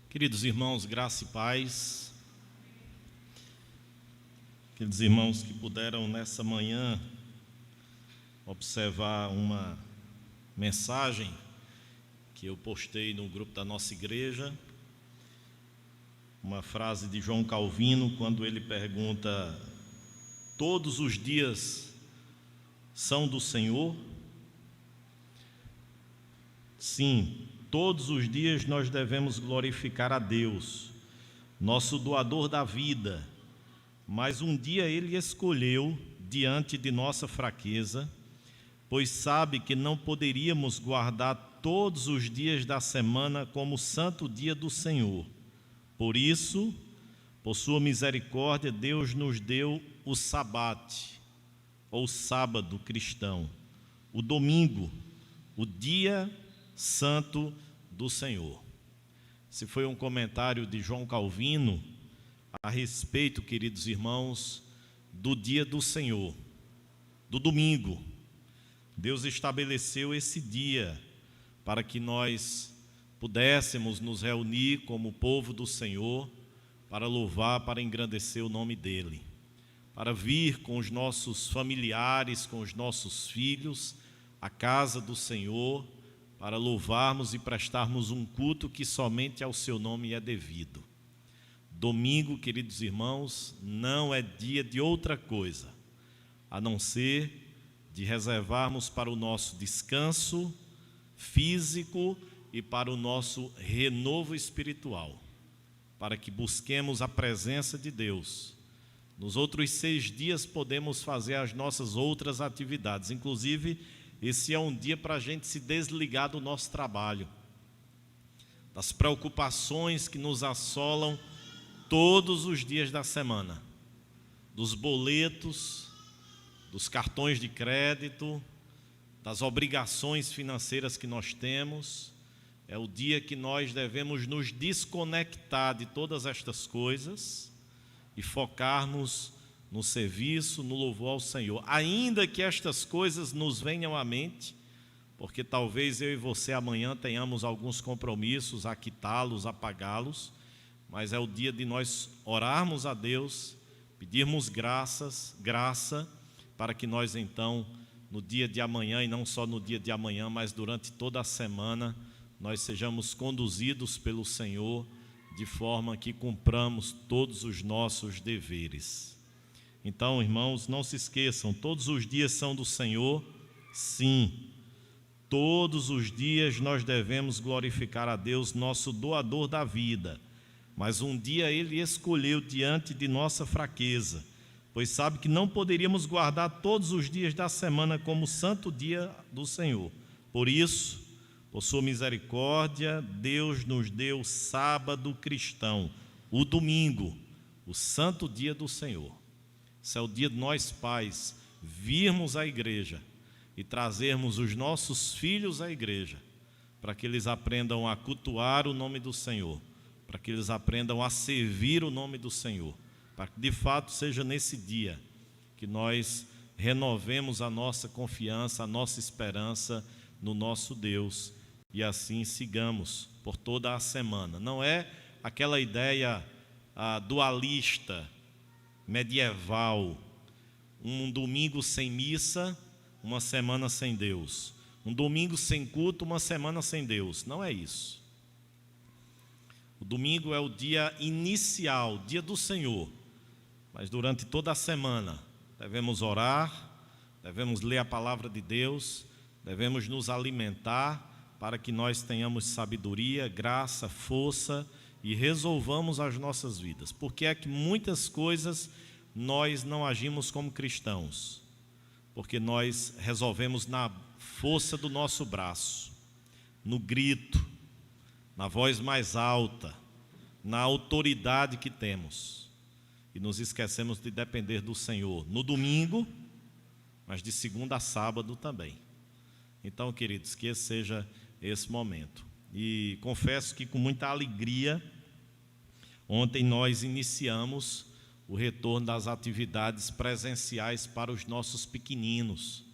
Queridos irmãos, graça e paz. Aqueles irmãos que puderam nessa manhã observar uma mensagem que eu postei no grupo da nossa igreja, uma frase de João Calvino, quando ele pergunta: todos os dias são do Senhor? Sim, todos os dias nós devemos glorificar a Deus, nosso doador da vida, mas um dia Ele escolheu diante de nossa fraqueza, pois sabe que não poderíamos guardar todos os dias da semana como santo dia do Senhor. Por isso, por sua misericórdia, Deus nos deu o sabate, ou sábado cristão, o domingo, o dia santo do Senhor. Esse foi um comentário de João Calvino a respeito, queridos irmãos, do dia do Senhor, do domingo. Deus estabeleceu esse dia para que nós pudéssemos nos reunir como povo do Senhor para louvar, para engrandecer o nome dEle, para vir com os nossos familiares, com os nossos filhos à casa do Senhor, para louvarmos e prestarmos um culto que somente ao seu nome é devido. Domingo, queridos irmãos, não é dia de outra coisa, a não ser de reservarmos para o nosso descanso físico e para o nosso renovo espiritual, para que busquemos a presença de Deus. Nos outros 6 dias podemos fazer as nossas outras atividades, inclusive esse é um dia para a gente se desligar do nosso trabalho, das preocupações que nos assolam todos os dias da semana, dos boletos, dos cartões de crédito, das obrigações financeiras que nós temos. É o dia que nós devemos nos desconectar de todas estas coisas e focarmos no serviço, no louvor ao Senhor, ainda que estas coisas nos venham à mente, porque talvez eu e você amanhã tenhamos alguns compromissos a quitá-los, a pagá-los, mas é o dia de nós orarmos a Deus, pedirmos graça, para que nós então, no dia de amanhã, e não só no dia de amanhã, mas durante toda a semana, nós sejamos conduzidos pelo Senhor, de forma que cumpramos todos os nossos deveres. Então, irmãos, não se esqueçam, todos os dias são do Senhor, sim. Todos os dias nós devemos glorificar a Deus, nosso doador da vida. Mas um dia Ele escolheu diante de nossa fraqueza, pois sabe que não poderíamos guardar todos os dias da semana como santo dia do Senhor. Por isso, por sua misericórdia, Deus nos deu o sábado cristão, o domingo, o santo dia do Senhor. Esse é o dia de nós pais virmos à igreja e trazermos os nossos filhos à igreja, para que eles aprendam a cultuar o nome do Senhor, para que eles aprendam a servir o nome do Senhor, para que de fato seja nesse dia que nós renovemos a nossa confiança, a nossa esperança no nosso Deus, e assim sigamos por toda a semana. Não é aquela ideia dualista, medieval, um domingo sem missa, uma semana sem Deus, um domingo sem culto, uma semana sem Deus. Não é isso. O domingo é o dia inicial, dia do Senhor, mas durante toda a semana devemos orar, devemos ler a palavra de Deus, devemos nos alimentar para que nós tenhamos sabedoria, graça, força e resolvamos as nossas vidas. Porque é que muitas coisas nós não agimos como cristãos? Porque nós resolvemos na força do nosso braço, no grito, na voz mais alta, na autoridade que temos, e nos esquecemos de depender do Senhor no domingo, mas de segunda a sábado também. Então, queridos, que esse seja esse momento. E confesso que com muita alegria, ontem nós iniciamos o retorno das atividades presenciais para os nossos pequeninos,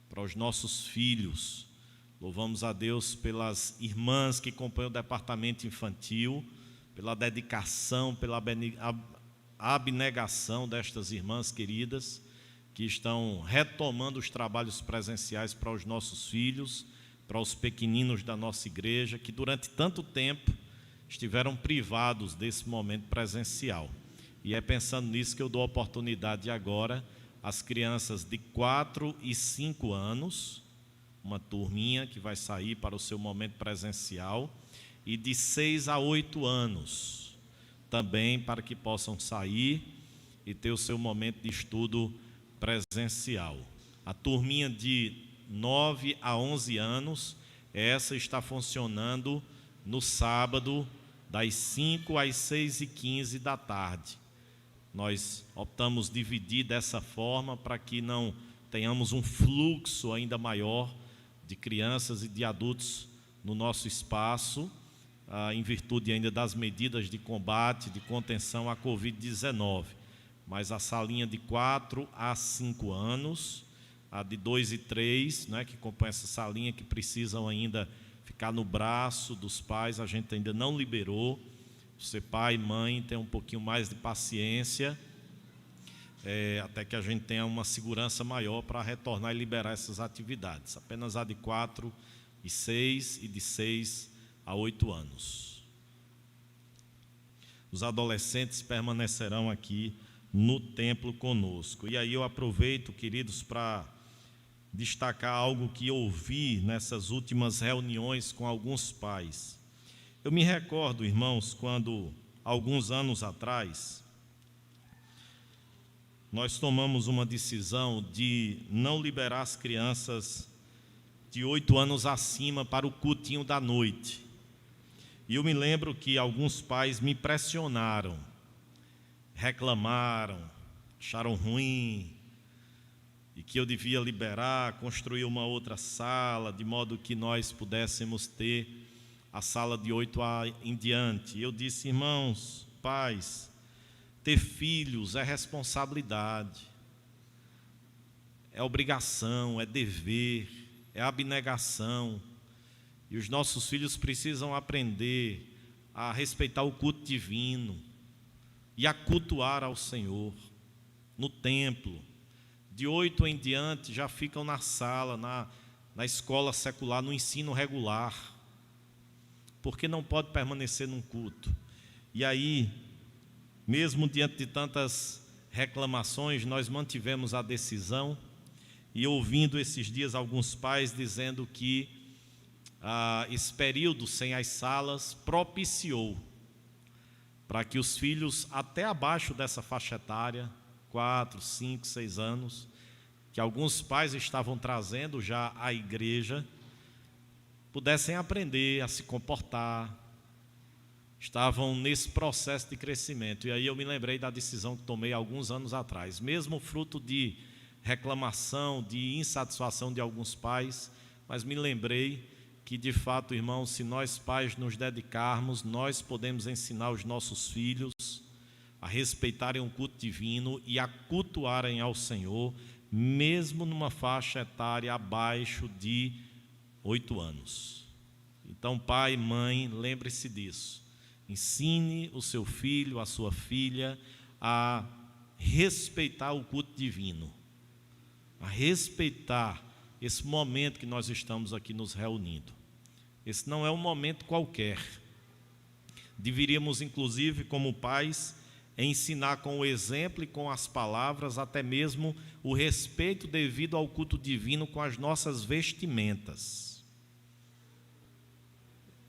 para os nossos filhos. Louvamos a Deus pelas irmãs que compõem o departamento infantil, pela dedicação, pela abnegação destas irmãs queridas que estão retomando os trabalhos presenciais para os nossos filhos, para os pequeninos da nossa igreja, que durante tanto tempo estiveram privados desse momento presencial. E é pensando nisso que eu dou a oportunidade agora às crianças de 4 e 5 anos, uma turminha que vai sair para o seu momento presencial, e de 6 a 8 anos, também para que possam sair e ter o seu momento de estudo presencial. A turminha de 9 a 11 anos, essa está funcionando no sábado, das 5 às 6h15 da tarde. Nós optamos dividir dessa forma para que não tenhamos um fluxo ainda maior de crianças e de adultos no nosso espaço, em virtude ainda das medidas de combate, de contenção à Covid-19. Mas a salinha de 4 a 5 anos, a de 2 e 3, né, que compõe essa salinha, que precisam ainda ficar no braço dos pais, a gente ainda não liberou. Você, pai e mãe, tem um pouquinho mais de paciência, até que a gente tenha uma segurança maior para retornar e liberar essas atividades. Apenas a de 4 e 6 e de 6 a 8 anos. Os adolescentes permanecerão aqui no templo conosco. E aí eu aproveito, queridos, para destacar algo que eu ouvi nessas últimas reuniões com alguns pais. Eu me recordo, irmãos, quando, alguns anos atrás, nós tomamos uma decisão de não liberar as crianças de 8 anos acima para o cultinho da noite. E eu me lembro que alguns pais me pressionaram, reclamaram, acharam ruim, e que eu devia liberar, construir uma outra sala, de modo que nós pudéssemos ter a sala de 8 em diante. E eu disse: irmãos, pais, ter filhos é responsabilidade, é obrigação, é dever, é abnegação. E os nossos filhos precisam aprender a respeitar o culto divino e a cultuar ao Senhor no templo. De 8 em diante já ficam na sala, na escola secular, no ensino regular, porque não pode permanecer num culto. E aí, mesmo diante de tantas reclamações, nós mantivemos a decisão, e ouvindo esses dias alguns pais dizendo que esse período sem as salas propiciou para que os filhos até abaixo dessa faixa etária, 4, 5, 6 anos, que alguns pais estavam trazendo já à igreja, pudessem aprender a se comportar, estavam nesse processo de crescimento. E aí eu me lembrei da decisão que tomei alguns anos atrás, mesmo fruto de reclamação, de insatisfação de alguns pais, mas me lembrei que, de fato, irmãos, se nós pais nos dedicarmos, nós podemos ensinar os nossos filhos a respeitarem o culto divino e a cultuarem ao Senhor, mesmo numa faixa etária abaixo de 8 anos. Então, pai e mãe, lembre-se disso. Ensine o seu filho, a sua filha, a respeitar o culto divino, a respeitar esse momento que nós estamos aqui nos reunindo. Esse não é um momento qualquer. Deveríamos, inclusive, como pais, ensinar com o exemplo e com as palavras, até mesmo o respeito devido ao culto divino com as nossas vestimentas.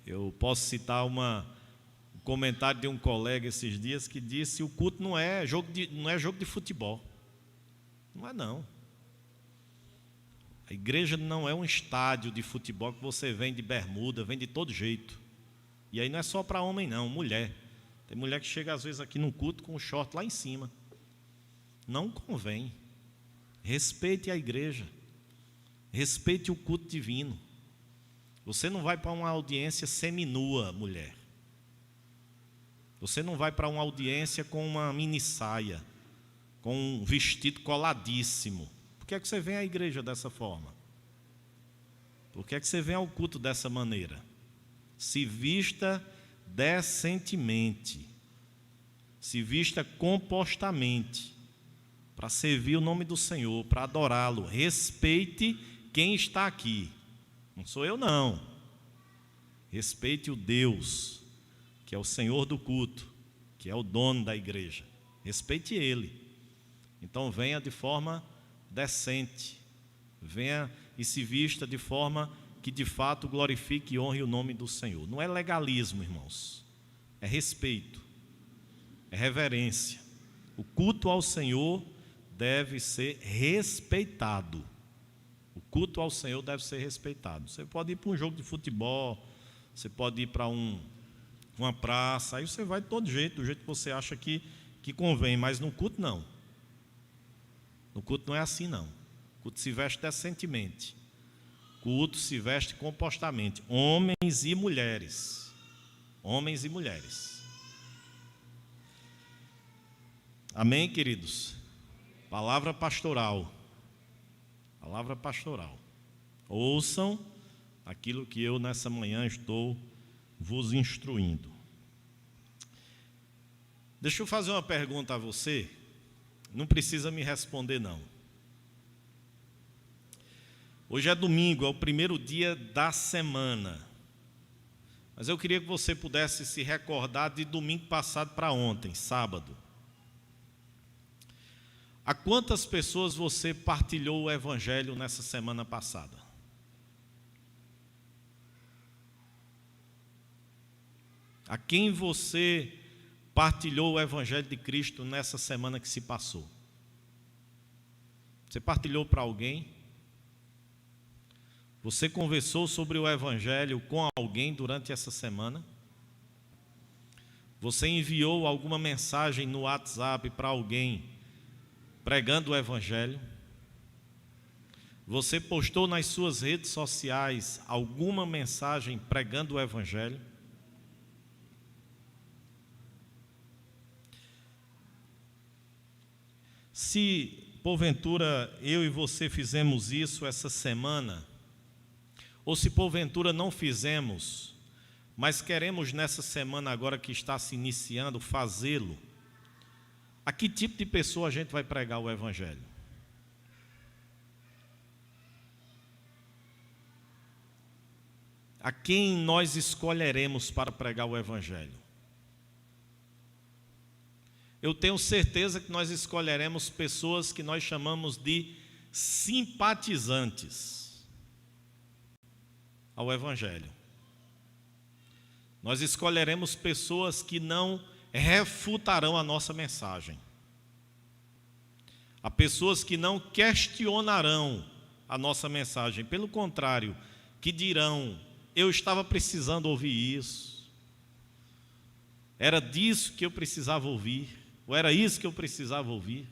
Eu posso citar um comentário de um colega esses dias que disse: o culto não é jogo de futebol. Não é, não. A igreja não é um estádio de futebol que você vem de bermuda, vem de todo jeito. E aí não é só para homem não, mulher. Tem mulher que chega às vezes aqui no culto com o short lá em cima. Não convém. Respeite a igreja. Respeite o culto divino. Você não vai para uma audiência seminua, mulher. Você não vai para uma audiência com uma mini saia, com um vestido coladíssimo. Por que é que você vem à igreja dessa forma? Por que é que você vem ao culto dessa maneira? Se vista decentemente, se vista compostamente, para servir o nome do Senhor, para adorá-lo. Respeite quem está aqui. Não sou eu, não. Respeite o Deus, que é o Senhor do culto, que é o dono da igreja. Respeite Ele. Então venha de forma decente. Venha e se vista de forma que de fato glorifique e honre o nome do Senhor. Não é legalismo, irmãos. É respeito. É reverência. O culto ao Senhor deve ser respeitado. O culto ao Senhor deve ser respeitado. Você pode ir para um jogo de futebol, você pode ir para uma praça, aí você vai de todo jeito, do jeito que você acha que convém, mas no culto não. No culto não é assim, não. O culto se veste decentemente. O culto se veste compostamente. Homens e mulheres. Homens e mulheres. Amém, queridos? Palavra pastoral. Palavra pastoral. Ouçam aquilo que eu nessa manhã estou vos instruindo. Deixa eu fazer uma pergunta a você. Não precisa me responder, não. Hoje é domingo, é o primeiro dia da semana. Mas eu queria que você pudesse se recordar de domingo passado para ontem, sábado. A quantas pessoas você partilhou o Evangelho nessa semana passada? A quem você partilhou o Evangelho de Cristo nessa semana que se passou? Você partilhou para alguém? Você conversou sobre o Evangelho com alguém durante essa semana? Você enviou alguma mensagem no WhatsApp para alguém pregando o Evangelho? Você postou nas suas redes sociais alguma mensagem pregando o Evangelho? Se porventura eu e você fizemos isso essa semana, ou se porventura não fizemos, mas queremos nessa semana agora que está se iniciando fazê-lo, a que tipo de pessoa a gente vai pregar o Evangelho? A quem nós escolheremos para pregar o Evangelho? Eu tenho certeza que nós escolheremos pessoas que nós chamamos de simpatizantes ao Evangelho. Nós escolheremos pessoas que não refutarão a nossa mensagem. Há pessoas que não questionarão a nossa mensagem, pelo contrário, que dirão: eu estava precisando ouvir isso, era disso que eu precisava ouvir, ou era isso que eu precisava ouvir.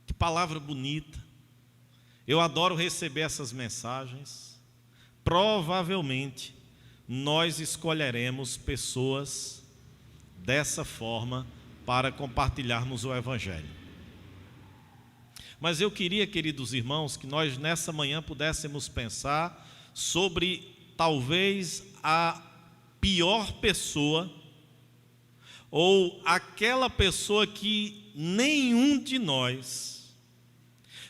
Que palavra bonita, eu adoro receber essas mensagens. Provavelmente nós escolheremos pessoas dessa forma para compartilharmos o Evangelho. Mas eu queria, queridos irmãos, que nós nessa manhã pudéssemos pensar sobre talvez a pior pessoa, ou aquela pessoa que nenhum de nós,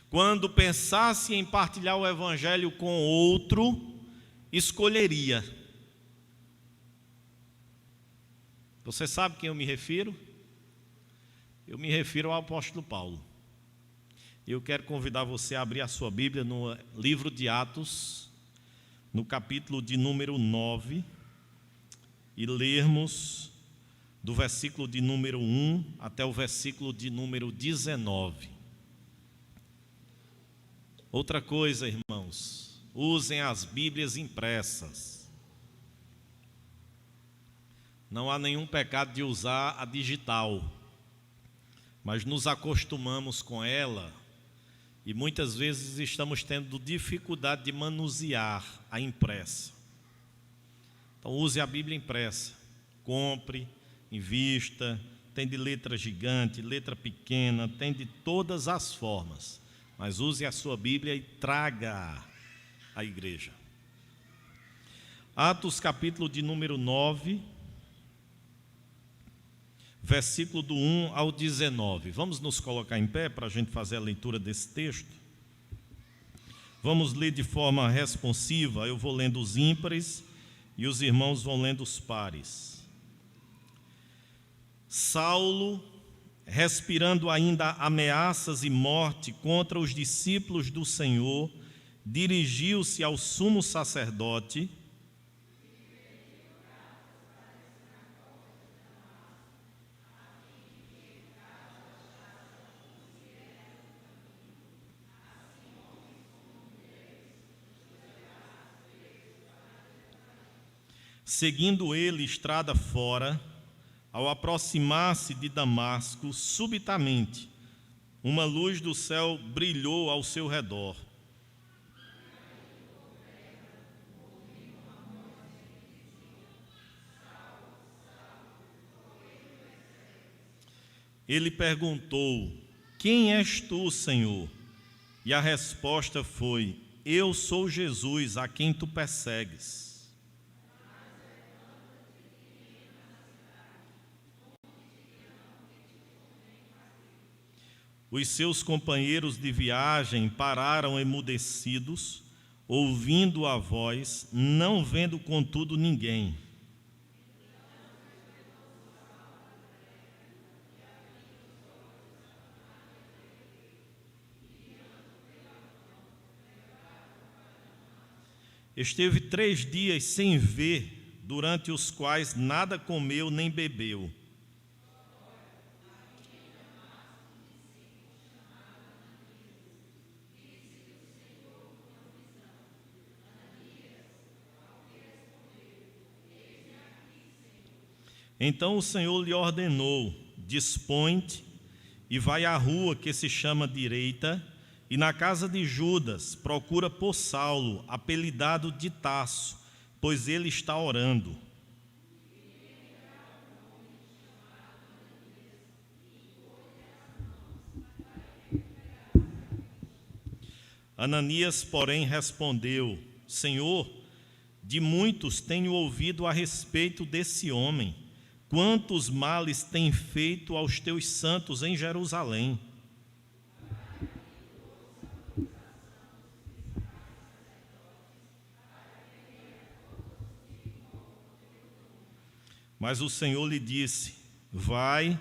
quando pensasse em partilhar o Evangelho com outro, escolheria. Você sabe quem eu me refiro? Eu me refiro ao apóstolo Paulo. Eu quero convidar você a abrir a sua Bíblia no livro de Atos, no capítulo de número 9, e lermos do versículo de número 1 até o versículo de número 19. Outra coisa, irmãos, usem as Bíblias impressas. Não há nenhum pecado de usar a digital, mas nos acostumamos com ela e muitas vezes estamos tendo dificuldade de manusear a impressa. Então use a Bíblia impressa, compre, invista, tem de letra gigante, letra pequena, tem de todas as formas, mas use a sua Bíblia e traga à igreja. Atos capítulo de número 9, versículo do 1 ao 19. Vamos nos colocar em pé para a gente fazer a leitura desse texto. Vamos ler de forma responsiva. Eu vou lendo os ímpares e os irmãos vão lendo os pares. Saulo, respirando ainda ameaças e morte contra os discípulos do Senhor, dirigiu-se ao sumo sacerdote seguindo ele estrada fora. Ao aproximar-se de Damasco, subitamente, uma luz do céu brilhou ao seu redor. Ele perguntou: quem és tu, Senhor? E a resposta foi: eu sou Jesus, a quem tu persegues. Os seus companheiros de viagem pararam emudecidos, ouvindo a voz, não vendo contudo ninguém. Esteve 3 dias sem ver, durante os quais nada comeu nem bebeu. Então o Senhor lhe ordenou: dispõe-te e vai à rua que se chama Direita, e na casa de Judas procura por Saulo, apelidado de Tarso, pois ele está orando. Ananias, porém, respondeu: Senhor, de muitos tenho ouvido a respeito desse homem. Quantos males tem feito aos teus santos em Jerusalém? Mas o Senhor lhe disse: vai,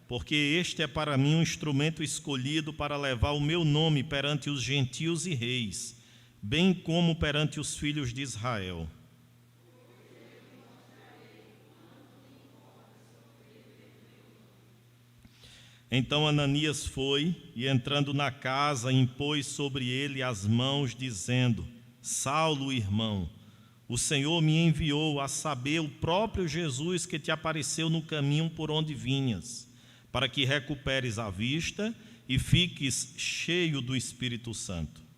porque este é para mim um instrumento escolhido para levar o meu nome perante os gentios e reis, bem como perante os filhos de Israel. Então Ananias foi e, entrando na casa, impôs sobre ele as mãos, dizendo: Saulo, irmão, o Senhor me enviou, a saber, o próprio Jesus que te apareceu no caminho por onde vinhas, para que recuperes a vista e fiques cheio do Espírito Santo.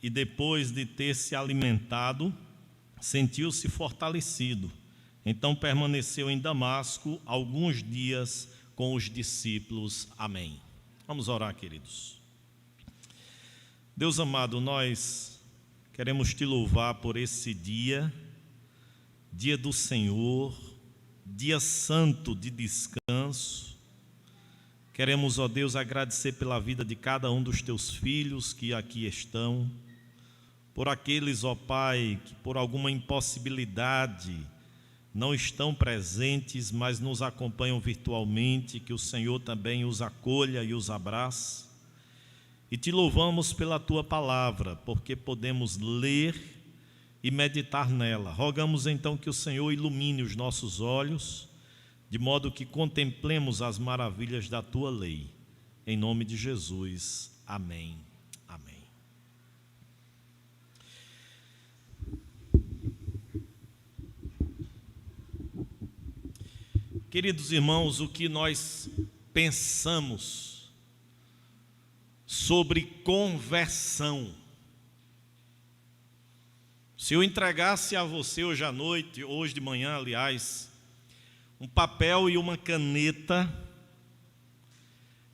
E depois de ter se alimentado, sentiu-se fortalecido. Então permaneceu em Damasco alguns dias com os discípulos. Amém. Vamos orar, queridos. Deus amado, nós queremos te louvar por esse dia, dia do Senhor, dia santo de descanso. Queremos, ó Deus, agradecer pela vida de cada um dos teus filhos que aqui estão, por aqueles, ó Pai, que por alguma impossibilidade não estão presentes, mas nos acompanham virtualmente, que o Senhor também os acolha e os abrace. E te louvamos pela tua palavra, porque podemos ler e meditar nela. Rogamos então que o Senhor ilumine os nossos olhos, de modo que contemplemos as maravilhas da tua lei. Em nome de Jesus. Amém. Amém. Queridos irmãos, o que nós pensamos sobre conversão? Se eu entregasse a você hoje à noite, hoje de manhã, aliás, um papel e uma caneta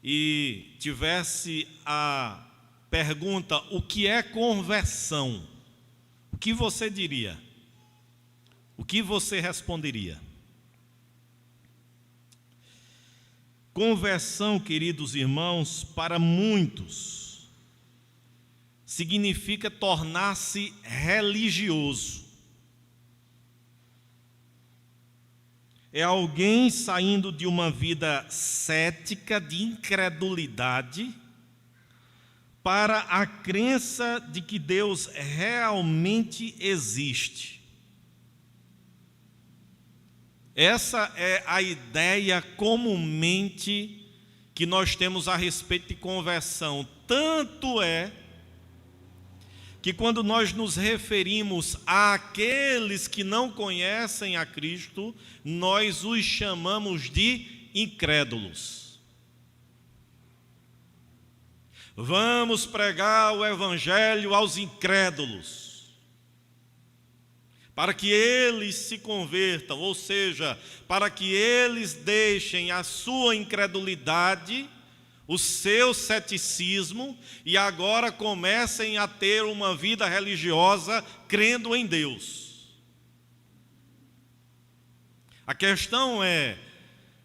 e tivesse a pergunta: o que é conversão? O que você diria? O que você responderia? Conversão, queridos irmãos, para muitos, significa tornar-se religioso. É alguém saindo de uma vida cética, de incredulidade, para a crença de que Deus realmente existe. Essa é a ideia comumente que nós temos a respeito de conversão. Tanto é que quando nós nos referimos àqueles que não conhecem a Cristo, nós os chamamos de incrédulos. Vamos pregar o Evangelho aos incrédulos, para que eles se convertam, ou seja, para que eles deixem a sua incredulidade, o seu ceticismo, e agora comecem a ter uma vida religiosa crendo em Deus. A questão é,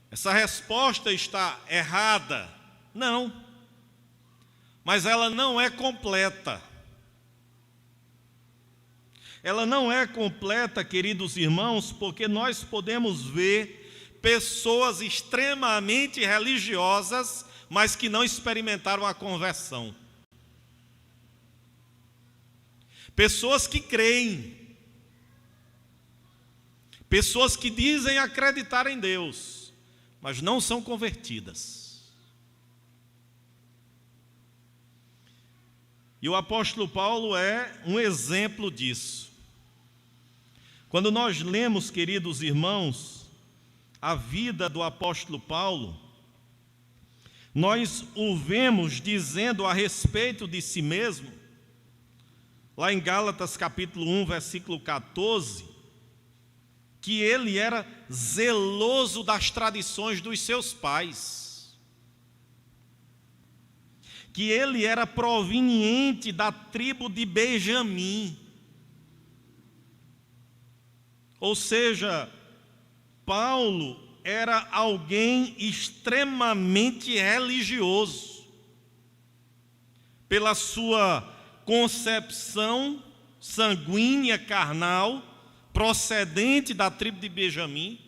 essa resposta está errada? Não, mas ela não é completa. Ela não é completa, queridos irmãos, porque nós podemos ver pessoas extremamente religiosas, mas que não experimentaram a conversão. Pessoas que creem, pessoas que dizem acreditar em Deus, mas não são convertidas. E o apóstolo Paulo é um exemplo disso. Quando nós lemos, queridos irmãos, a vida do apóstolo Paulo, nós o vemos dizendo a respeito de si mesmo, lá em Gálatas capítulo 1, versículo 14, que ele era zeloso das tradições dos seus pais, que ele era proveniente da tribo de Benjamim. Ou seja, Paulo era alguém extremamente religioso, pela sua concepção sanguínea, carnal, procedente da tribo de Benjamim,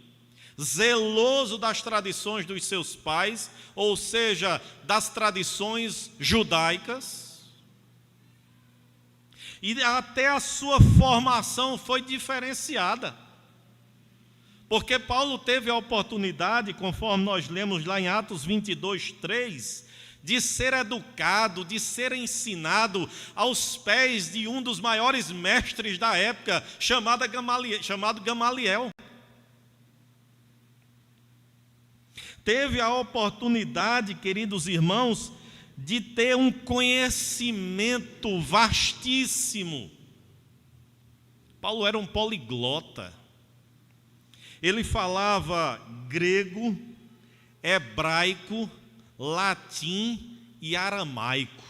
zeloso das tradições dos seus pais, ou seja, das tradições judaicas. E até a sua formação foi diferenciada. Porque Paulo teve a oportunidade, conforme nós lemos lá em Atos 22, 3, de ser educado, de ser ensinado aos pés de um dos maiores mestres da época, chamado Gamaliel. Teve a oportunidade, queridos irmãos, de ter um conhecimento vastíssimo. Paulo era um poliglota. Ele falava grego, hebraico, latim e aramaico.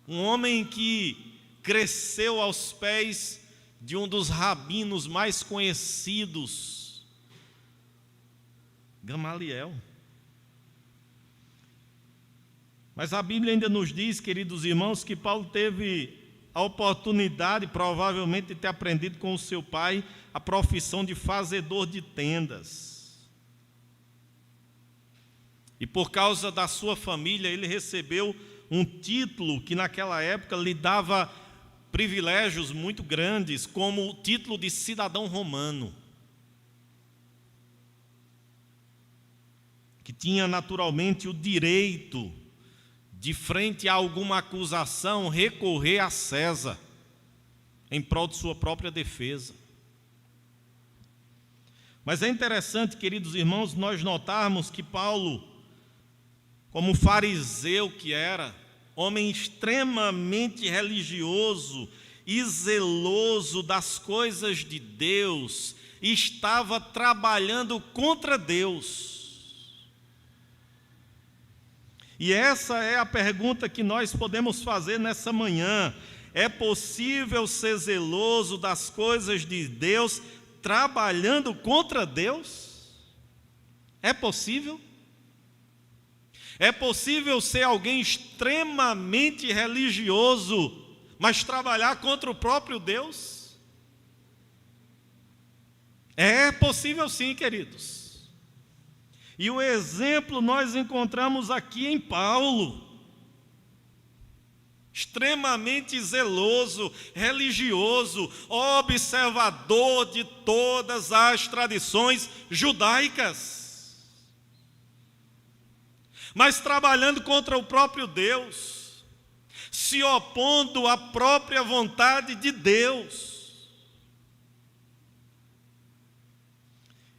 Um homem que cresceu aos pés de um dos rabinos mais conhecidos, Gamaliel. Mas a Bíblia ainda nos diz, queridos irmãos, que Paulo teve a oportunidade, provavelmente, de ter aprendido com o seu pai a profissão de fazedor de tendas. E por causa da sua família, ele recebeu um título que naquela época lhe dava privilégios muito grandes, como o título de cidadão romano, que tinha naturalmente o direito de frente a alguma acusação, recorrer a César, em prol de sua própria defesa. Mas é interessante, queridos irmãos, nós notarmos que Paulo, como fariseu que era, homem extremamente religioso e zeloso das coisas de Deus, estava trabalhando contra Deus. E essa é a pergunta que nós podemos fazer nessa manhã. É possível ser zeloso das coisas de Deus trabalhando contra Deus? É possível? É possível ser alguém extremamente religioso, mas trabalhar contra o próprio Deus? É possível sim, queridos. E o exemplo nós encontramos aqui em Paulo. Extremamente zeloso, religioso, observador de todas as tradições judaicas, mas trabalhando contra o próprio Deus, se opondo à própria vontade de Deus.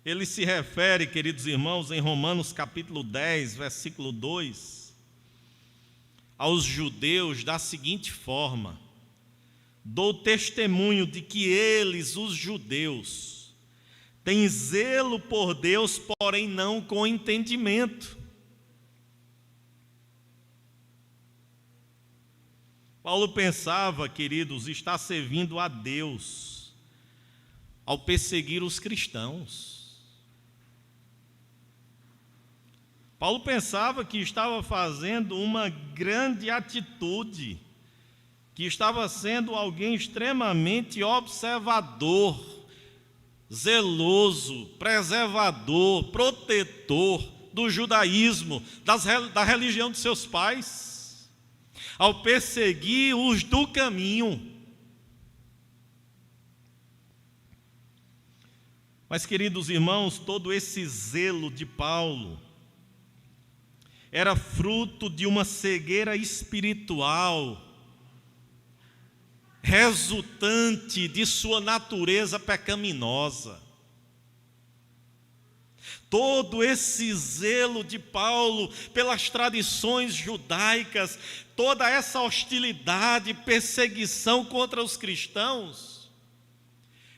Ele se refere, queridos irmãos, em Romanos capítulo 10, versículo 2, aos judeus da seguinte forma: dou testemunho de que eles, os judeus, têm zelo por Deus, porém não com entendimento. Paulo pensava, queridos, estar servindo a Deus ao perseguir os cristãos. Paulo pensava que estava fazendo uma grande atitude, que estava sendo alguém extremamente observador, zeloso, preservador, protetor do judaísmo, da religião de seus pais, ao perseguir os do caminho. Mas, queridos irmãos, todo esse zelo de Paulo era fruto de uma cegueira espiritual, resultante de sua natureza pecaminosa. Todo esse zelo de Paulo pelas tradições judaicas, toda essa hostilidade, perseguição contra os cristãos,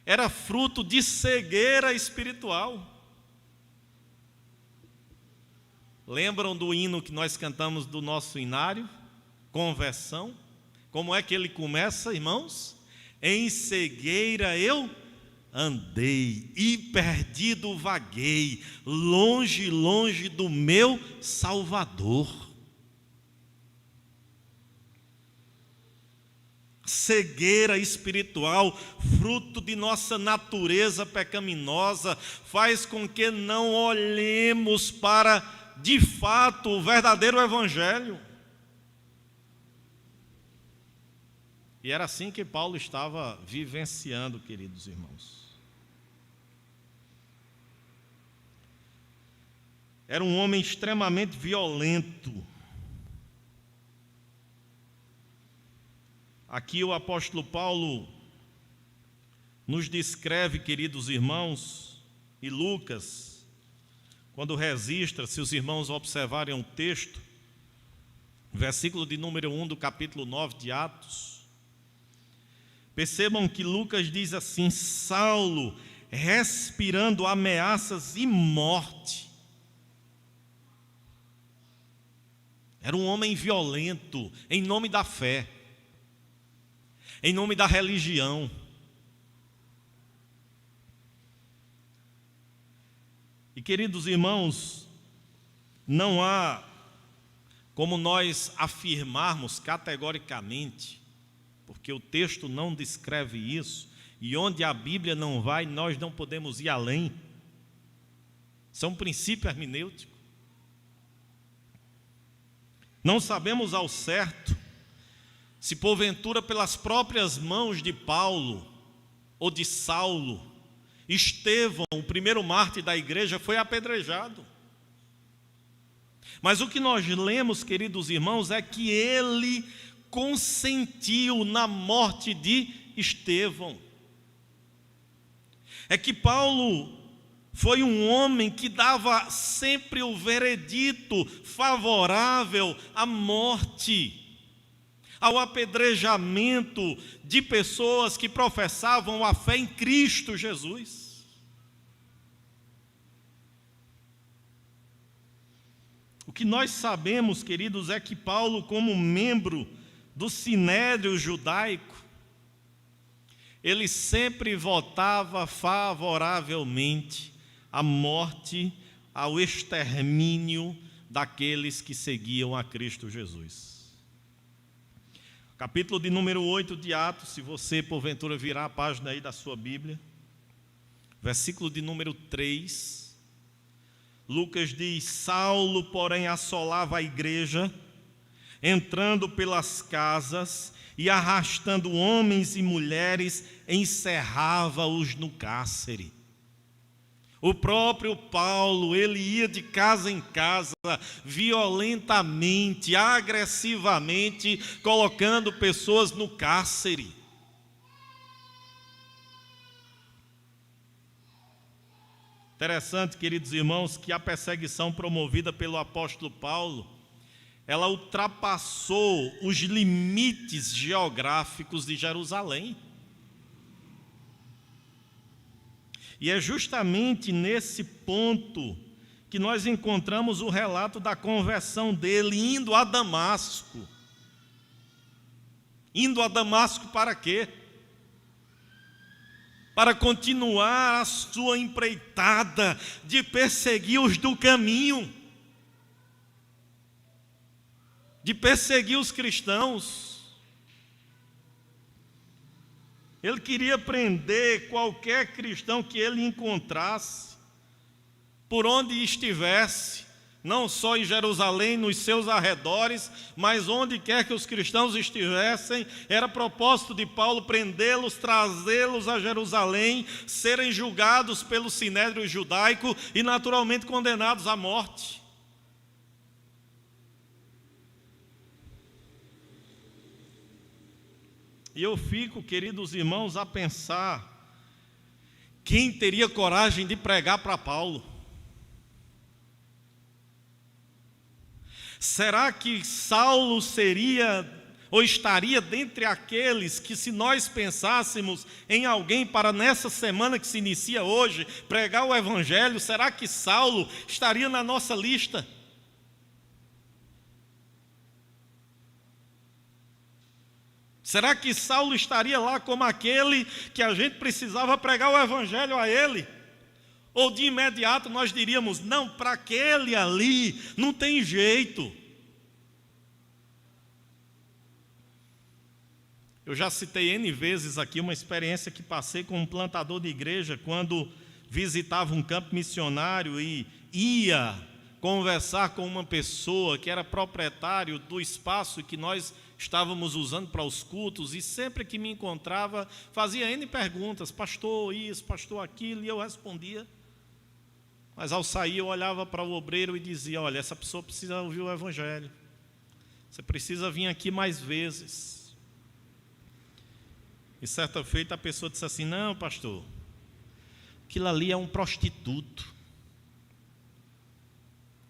era fruto de cegueira espiritual. Lembram do hino que nós cantamos do nosso inário? Conversão. Como é que ele começa, irmãos? Em cegueira eu andei e perdido vaguei, longe, longe do meu Salvador. Cegueira espiritual, fruto de nossa natureza pecaminosa, faz com que não olhemos para, de fato, o verdadeiro evangelho. E era assim que Paulo estava vivenciando, queridos irmãos. Era um homem extremamente violento. Aqui o apóstolo Paulo nos descreve, queridos irmãos, e Lucas, quando registra, se os irmãos observarem o texto, versículo de número 1 do capítulo 9 de Atos, percebam que Lucas diz assim: Saulo, respirando ameaças e morte. Era um homem violento, em nome da fé, em nome da religião. E, queridos irmãos, não há como nós afirmarmos categoricamente, porque o texto não descreve isso, e onde a Bíblia não vai, nós não podemos ir além. Isso é um princípio hermenêutico. Não sabemos ao certo se porventura pelas próprias mãos de Paulo ou de Saulo, Estevão, o primeiro mártir da igreja, foi apedrejado. Mas o que nós lemos, queridos irmãos, é que ele consentiu na morte de Estevão. É que Paulo foi um homem que dava sempre o veredito favorável à morte. ao apedrejamento de pessoas que professavam a fé em Cristo Jesus. O que nós sabemos, queridos, é que Paulo, como membro do Sinédrio judaico, ele sempre votava favoravelmente à morte, ao extermínio daqueles que seguiam a Cristo Jesus. Capítulo de número 8 de Atos, se você porventura virar a página aí da sua Bíblia, versículo de número 3, Lucas diz: Saulo, porém, assolava a igreja, entrando pelas casas e arrastando homens e mulheres, encerrava-os no cárcere. O próprio Paulo, ele ia de casa em casa, violentamente, agressivamente, colocando pessoas no cárcere. Interessante, queridos irmãos, que a perseguição promovida pelo apóstolo Paulo, ela ultrapassou os limites geográficos de Jerusalém. E é justamente nesse ponto que nós encontramos o relato da conversão dele, indo a Damasco. Indo a Damasco para quê? Para continuar a sua empreitada de perseguir os do caminho, de perseguir os cristãos. Ele queria prender qualquer cristão que ele encontrasse, por onde estivesse, não só em Jerusalém, nos seus arredores, mas onde quer que os cristãos estivessem. Era propósito de Paulo prendê-los, trazê-los a Jerusalém, serem julgados pelo Sinédrio judaico e naturalmente condenados à morte. E eu fico, queridos irmãos, a pensar, quem teria coragem de pregar para Paulo? Será que Saulo seria ou estaria dentre aqueles que, se nós pensássemos em alguém para nessa semana que se inicia hoje, pregar o Evangelho, será que Saulo estaria na nossa lista? Será que Saulo estaria lá como aquele que a gente precisava pregar o Evangelho a ele? Ou de imediato nós diríamos, não, para aquele ali, não tem jeito. Eu já citei N vezes aqui uma experiência que passei com um plantador de igreja, quando visitava um campo missionário e ia conversar com uma pessoa que era proprietário do espaço que nós estávamos usando para os cultos, e sempre que me encontrava, fazia N perguntas, pastor isso, pastor aquilo, e eu respondia. Mas ao sair eu olhava para o obreiro e dizia, olha, essa pessoa precisa ouvir o Evangelho, você precisa vir aqui mais vezes. E certa feita a pessoa disse assim, não pastor, aquilo ali é um prostituto,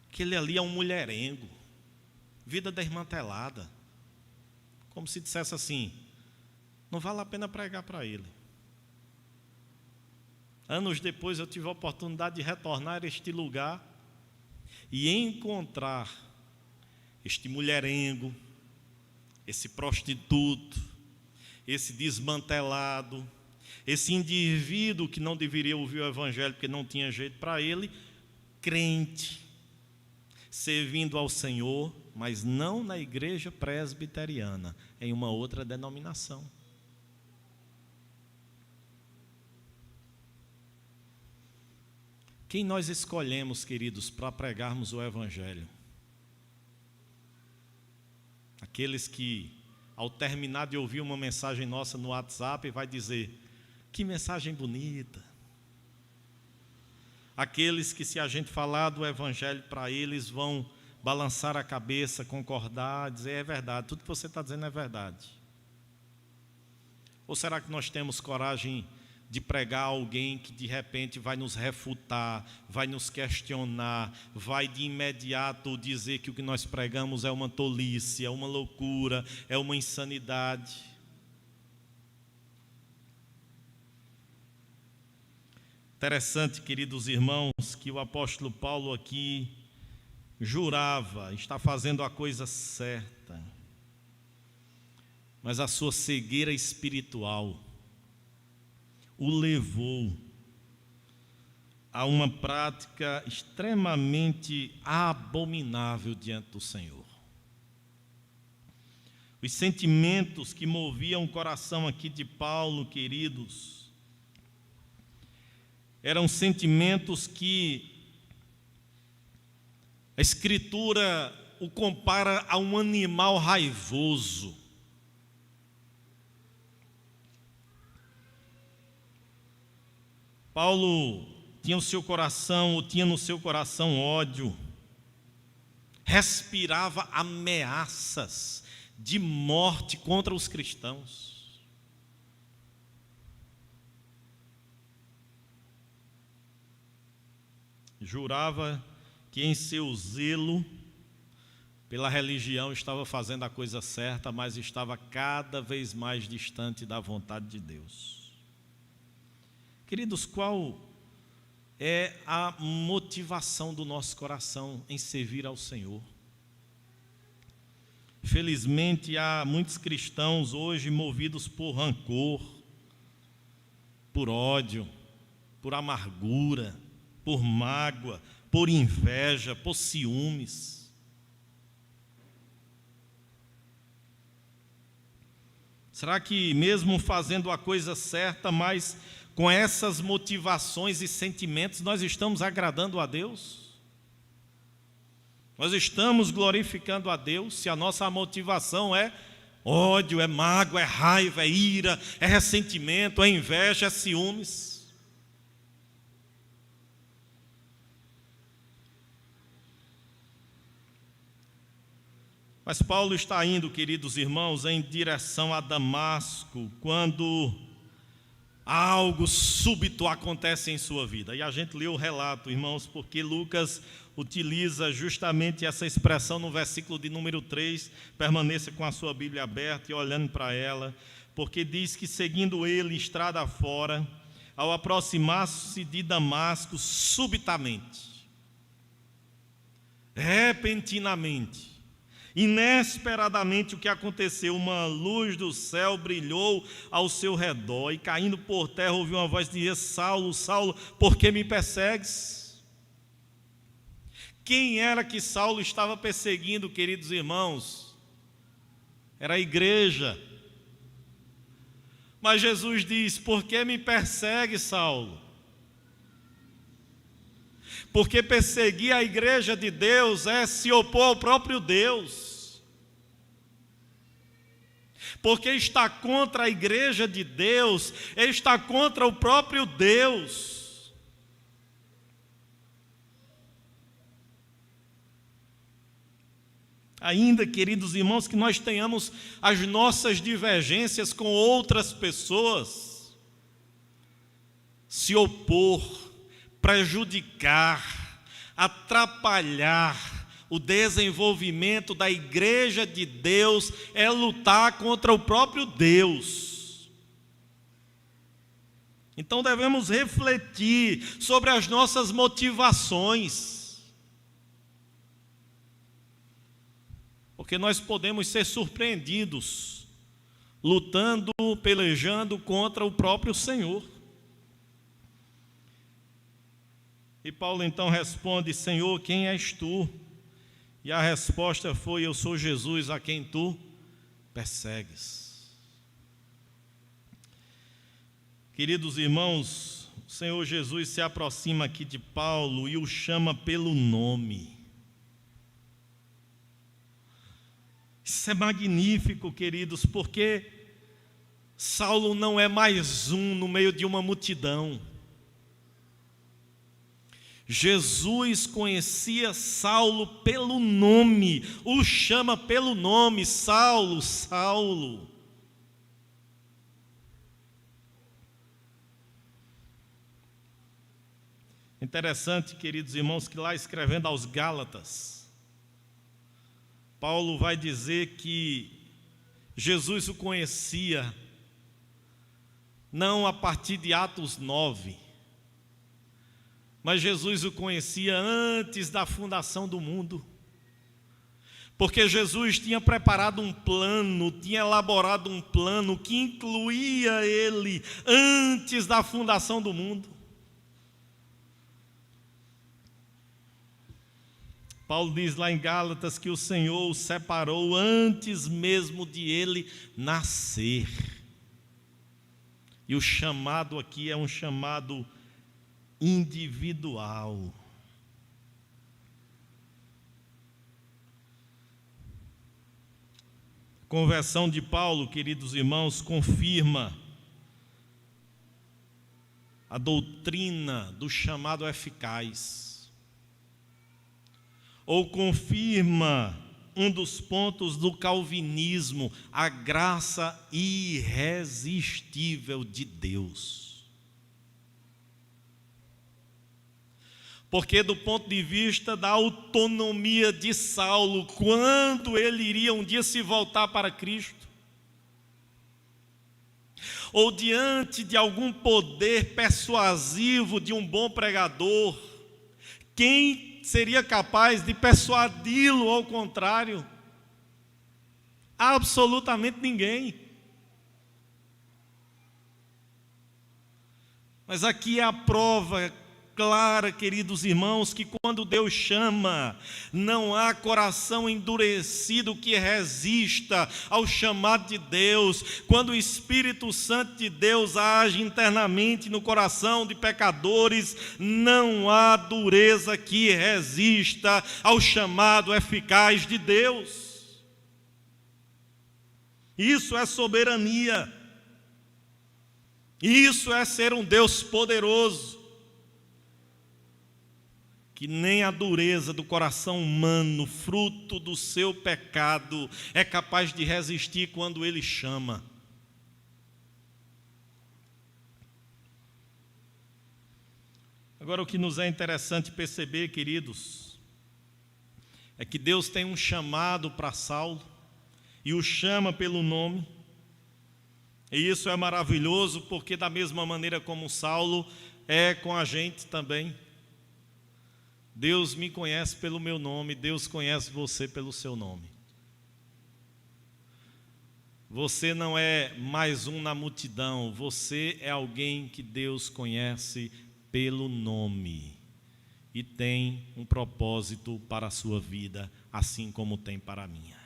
aquele ali é um mulherengo, vida desmantelada. Como se dissesse assim, não vale a pena pregar para ele. Anos depois eu tive a oportunidade de retornar a este lugar e encontrar este mulherengo, esse prostituto, esse desmantelado, esse indivíduo que não deveria ouvir o Evangelho porque não tinha jeito para ele, crente, servindo ao Senhor, mas não na igreja presbiteriana, em uma outra denominação. Quem nós escolhemos, queridos, para pregarmos o Evangelho? Aqueles que, ao terminar de ouvir uma mensagem nossa no WhatsApp, vai dizer, que mensagem bonita. Aqueles que, se a gente falar do Evangelho para eles, vão balançar a cabeça, concordar, dizer, é verdade, tudo que você está dizendo é verdade. Ou será que nós temos coragem de pregar a alguém que de repente vai nos refutar, vai nos questionar, vai de imediato dizer que o que nós pregamos é uma tolice, é uma loucura, é uma insanidade. Interessante, queridos irmãos, que o apóstolo Paulo aqui jurava estar fazendo a coisa certa, mas a sua cegueira espiritual o levou a uma prática extremamente abominável diante do Senhor. Os sentimentos que moviam o coração aqui de Paulo, queridos, eram sentimentos que a Escritura o compara a um animal raivoso. Paulo tinha no seu coração ódio, respirava ameaças de morte contra os cristãos. Jurava que em seu zelo pela religião estava fazendo a coisa certa, mas estava cada vez mais distante da vontade de Deus. Queridos, qual é a motivação do nosso coração em servir ao Senhor? Felizmente, há muitos cristãos hoje movidos por rancor, por ódio, por amargura, por mágoa, por inveja, por ciúmes. Será que mesmo fazendo a coisa certa, mas com essas motivações e sentimentos, nós estamos agradando a Deus? Nós estamos glorificando a Deus se a nossa motivação é ódio, é mágoa, é raiva, é ira, é ressentimento, é inveja, é ciúmes? Mas Paulo está indo, queridos irmãos, em direção a Damasco, quando algo súbito acontece em sua vida. E a gente leu o relato, irmãos, porque Lucas utiliza justamente essa expressão no versículo de número 3, permaneça com a sua Bíblia aberta e olhando para ela, porque diz que seguindo ele estrada fora, ao aproximar-se de Damasco, subitamente, repentinamente, inesperadamente, o que aconteceu? Uma luz do céu brilhou ao seu redor e caindo por terra ouviu uma voz que dizia: Saulo, Saulo, por que me persegues? Quem era que Saulo estava perseguindo, queridos irmãos? Era a igreja. Mas Jesus diz: por que me persegue, Saulo? Porque perseguir a igreja de Deus é se opor ao próprio Deus. Porque estar contra a igreja de Deus é estar contra o próprio Deus. Ainda, queridos irmãos, que nós tenhamos as nossas divergências com outras pessoas, se opor, prejudicar, atrapalhar o desenvolvimento da igreja de Deus é lutar contra o próprio Deus. Então devemos refletir sobre as nossas motivações, porque nós podemos ser surpreendidos lutando, pelejando contra o próprio Senhor. E Paulo então responde: Senhor, quem és tu? E a resposta foi: eu sou Jesus a quem tu persegues. Queridos irmãos, o Senhor Jesus se aproxima aqui de Paulo e o chama pelo nome. Isso é magnífico, queridos, porque Saulo não é mais um no meio de uma multidão. Jesus conhecia Saulo pelo nome, o chama pelo nome: Saulo, Saulo. Interessante, queridos irmãos, que lá escrevendo aos Gálatas, Paulo vai dizer que Jesus o conhecia, não a partir de Atos 9, mas Jesus o conhecia antes da fundação do mundo, porque Jesus tinha preparado um plano, tinha elaborado um plano que incluía ele antes da fundação do mundo. Paulo diz lá em Gálatas que o Senhor o separou antes mesmo de ele nascer. E o chamado aqui é um chamado individual. A conversão de Paulo, queridos irmãos, confirma a doutrina do chamado eficaz, ou confirma um dos pontos do calvinismo, a graça irresistível de Deus. Porque do ponto de vista da autonomia de Saulo, quando ele iria um dia se voltar para Cristo, ou diante de algum poder persuasivo de um bom pregador, quem seria capaz de persuadi-lo ao contrário? Absolutamente ninguém. Mas aqui é a prova clara, queridos irmãos, que quando Deus chama, não há coração endurecido que resista ao chamado de Deus. Quando o Espírito Santo de Deus age internamente no coração de pecadores, não há dureza que resista ao chamado eficaz de Deus. Isso é soberania. Isso é ser um Deus poderoso, que nem a dureza do coração humano, fruto do seu pecado, é capaz de resistir quando Ele chama. Agora, o que nos é interessante perceber, queridos, é que Deus tem um chamado para Saulo, e o chama pelo nome, e isso é maravilhoso, porque da mesma maneira como Saulo é com a gente também. Deus me conhece pelo meu nome, Deus conhece você pelo seu nome. Você não é mais um na multidão, você é alguém que Deus conhece pelo nome e tem um propósito para a sua vida, assim como tem para a minha.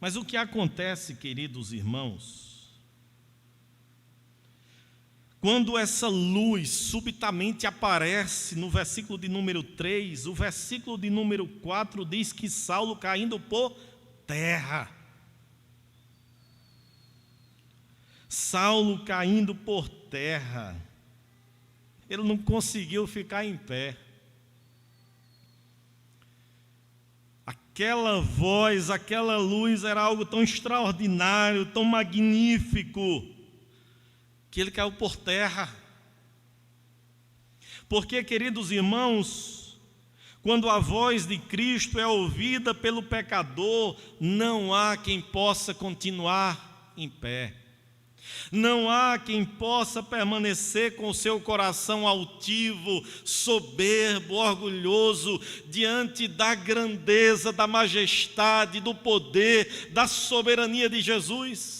Mas o que acontece, queridos irmãos, quando essa luz subitamente aparece no versículo de número 3, o versículo de número 4 diz que Saulo caindo por terra. Saulo caindo por terra. Ele não conseguiu ficar em pé. Aquela voz, aquela luz era algo tão extraordinário, tão magnífico, que ele caiu por terra. Porque, queridos irmãos, quando a voz de Cristo é ouvida pelo pecador, não há quem possa continuar em pé. Não há quem possa permanecer com o seu coração altivo, soberbo, orgulhoso, diante da grandeza, da majestade, do poder, da soberania de Jesus.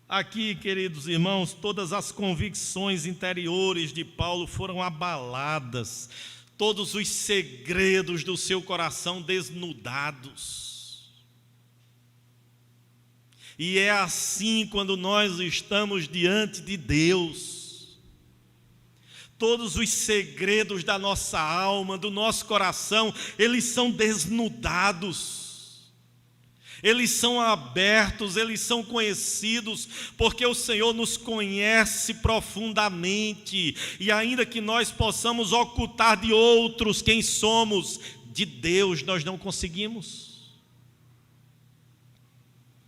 Aqui, queridos irmãos, todas as convicções interiores de Paulo foram abaladas, todos os segredos do seu coração desnudados. E é assim quando nós estamos diante de Deus. Todos os segredos da nossa alma, do nosso coração, eles são desnudados. Eles são abertos, eles são conhecidos, porque o Senhor nos conhece profundamente, e ainda que nós possamos ocultar de outros quem somos, de Deus nós não conseguimos.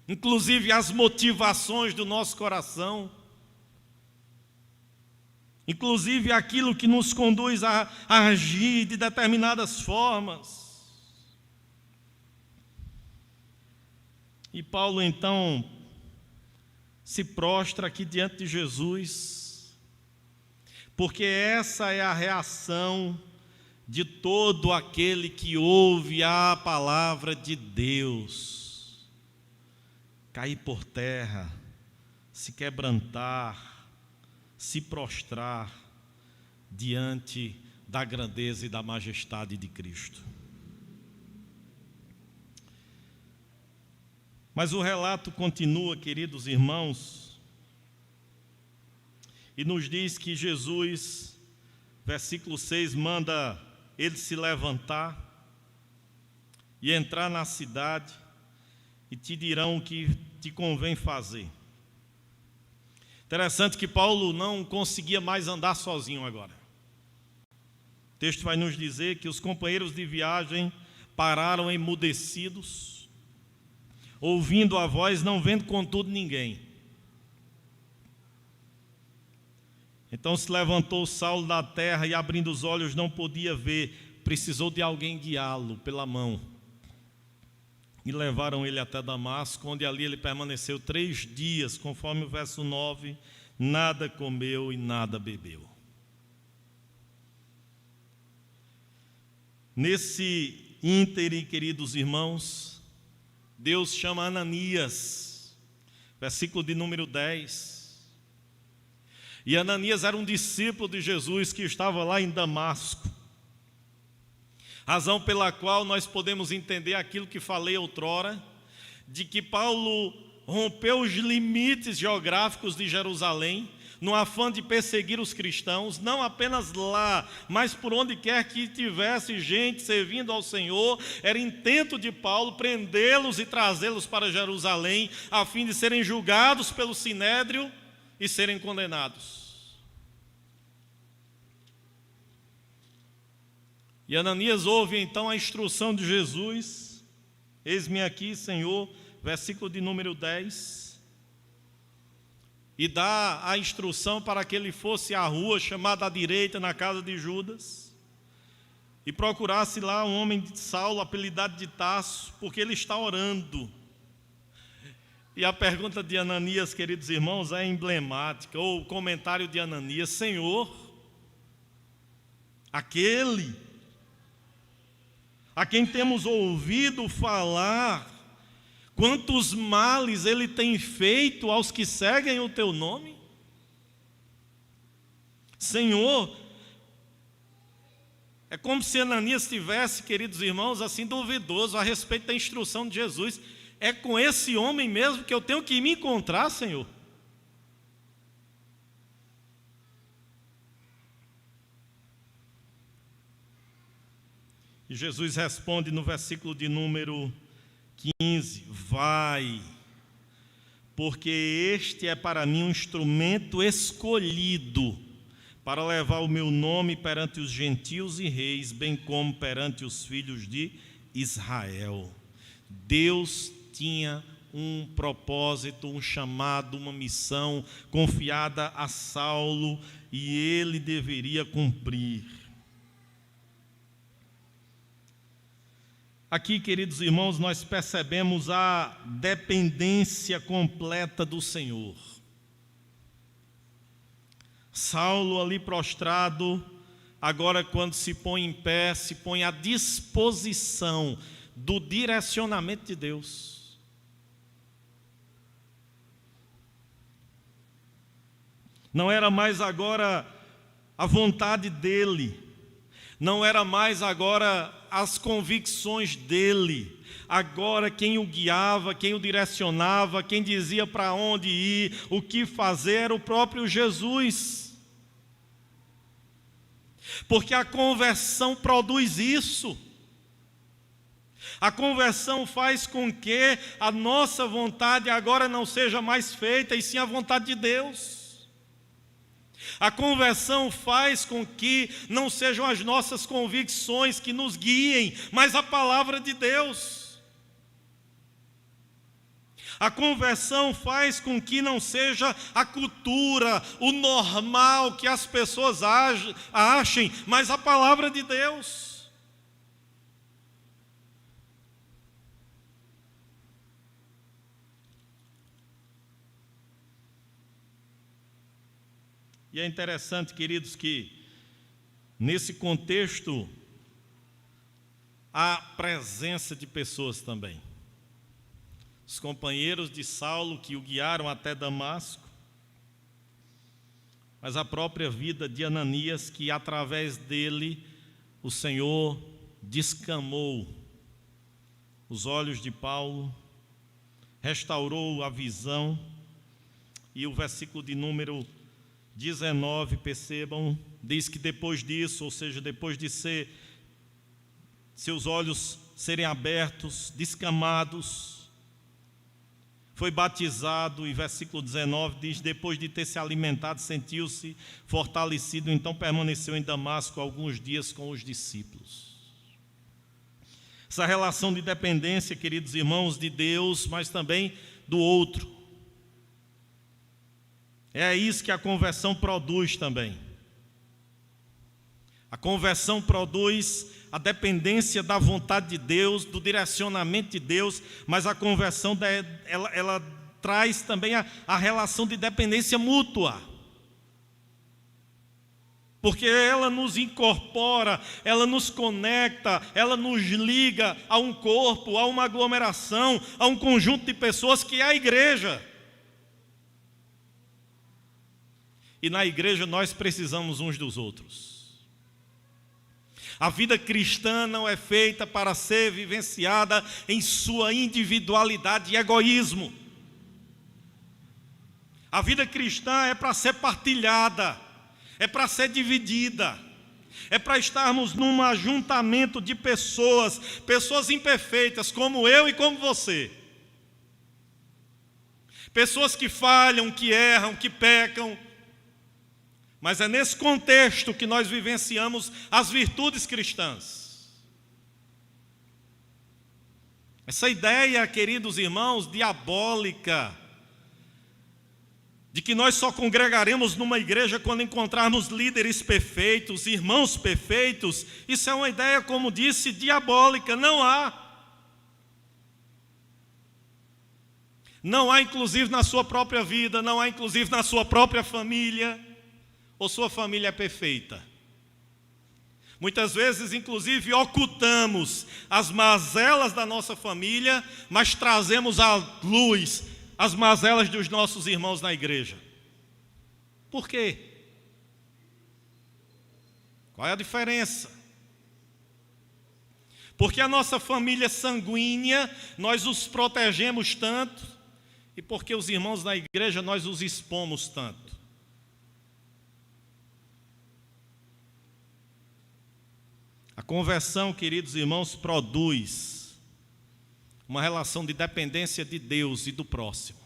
inclusive as motivações do nosso coração, inclusive aquilo que nos conduz a agir de determinadas formas. E Paulo então se prostra aqui diante de Jesus, porque essa é a reação de todo aquele que ouve a palavra de Deus: cair por terra, se quebrantar, se prostrar diante da grandeza e da majestade de Cristo. Mas o relato continua, queridos irmãos, e nos diz que Jesus, versículo 6, manda ele se levantar e entrar na cidade, e te dirão o que te convém fazer. Interessante que Paulo não conseguia mais andar sozinho agora. O texto vai nos dizer que os companheiros de viagem pararam emudecidos, ouvindo a voz, não vendo contudo ninguém. Então se levantou Saulo da terra e, abrindo os olhos, não podia ver. Precisou de alguém guiá-lo pela mão. E levaram ele até Damasco, onde ali ele permaneceu 3 dias, conforme o verso 9, nada comeu e nada bebeu. Nesse íntere, queridos irmãos, Deus chama Ananias, versículo de número 10. E Ananias era um discípulo de Jesus que estava lá em Damasco. Razão pela qual nós podemos entender aquilo que falei outrora, de que Paulo rompeu os limites geográficos de Jerusalém, no afã de perseguir os cristãos, não apenas lá, mas por onde quer que tivesse gente servindo ao Senhor. Era intento de Paulo prendê-los e trazê-los para Jerusalém, a fim de serem julgados pelo Sinédrio e serem condenados. E Ananias ouve então a instrução de Jesus: eis-me aqui, Senhor, versículo de número 10, e dá a instrução para que ele fosse à rua chamada à direita, na casa de Judas, e procurasse lá um homem de Saulo, apelidado de Tarso, porque ele está orando. E a pergunta de Ananias, queridos irmãos, é emblemática, ou o comentário de Ananias: Senhor, aquele a quem temos ouvido falar quantos males ele tem feito aos que seguem o teu nome? Senhor, é como se Ananias estivesse, queridos irmãos, assim duvidoso a respeito da instrução de Jesus. É com esse homem mesmo que eu tenho que me encontrar, Senhor? E Jesus responde no versículo de número 15: vai, porque este é para mim um instrumento escolhido para levar o meu nome perante os gentios e reis, bem como perante os filhos de Israel. Deus tinha um propósito, um chamado, uma missão confiada a Saulo, e ele deveria cumprir. Aqui, queridos irmãos, nós percebemos a dependência completa do Senhor. Saulo ali prostrado, agora quando se põe em pé, se põe à disposição do direcionamento de Deus. Não era mais agora a vontade dele, não era mais agora as convicções dele. Agora quem o guiava, quem o direcionava, quem dizia para onde ir, o que fazer, era o próprio Jesus. Porque a conversão produz isso. A conversão faz com que a nossa vontade agora não seja mais feita, e sim a vontade de Deus. A conversão faz com que não sejam as nossas convicções que nos guiem, mas a palavra de Deus. A conversão faz com que não seja a cultura, o normal que as pessoas achem, mas a palavra de Deus. E é interessante, queridos, que nesse contexto há presença de pessoas também. Os companheiros de Saulo que o guiaram até Damasco, mas a própria vida de Ananias, que através dele o Senhor descamou os olhos de Paulo, restaurou a visão. E o versículo de número 19, percebam, diz que depois disso, ou seja, depois de seus olhos serem abertos, descamados, foi batizado, e versículo 19 diz: depois de ter se alimentado, sentiu-se fortalecido, então permaneceu em Damasco alguns dias com os discípulos. Essa relação de dependência, queridos irmãos, de Deus, mas também do outro. É isso que a conversão produz também. A conversão produz a dependência da vontade de Deus, do direcionamento de Deus, mas a conversão ela traz também a relação de dependência mútua. Porque ela nos incorpora, ela nos conecta, ela nos liga a um corpo, a uma aglomeração, a um conjunto de pessoas que é a igreja. E na igreja nós precisamos uns dos outros. A vida cristã não é feita para ser vivenciada em sua individualidade e egoísmo. A vida cristã é para ser partilhada, é para ser dividida, é para estarmos num ajuntamento de pessoas imperfeitas, como eu e como você. Pessoas que falham, que erram, que pecam. Mas é nesse contexto que nós vivenciamos as virtudes cristãs. Essa ideia, queridos irmãos, diabólica, de que nós só congregaremos numa igreja quando encontrarmos líderes perfeitos, irmãos perfeitos, isso é uma ideia, como disse, diabólica. Não há. Não há, inclusive, na sua própria vida, não há, inclusive, na sua própria família. Ou sua família é perfeita? Muitas vezes, inclusive, ocultamos as mazelas da nossa família, mas trazemos à luz as mazelas dos nossos irmãos na igreja. Por quê? Qual é a diferença? Porque a nossa família sanguínea, nós os protegemos tanto, e porque os irmãos na igreja, nós os expomos tanto. A conversão, queridos irmãos, produz uma relação de dependência de Deus e do próximo.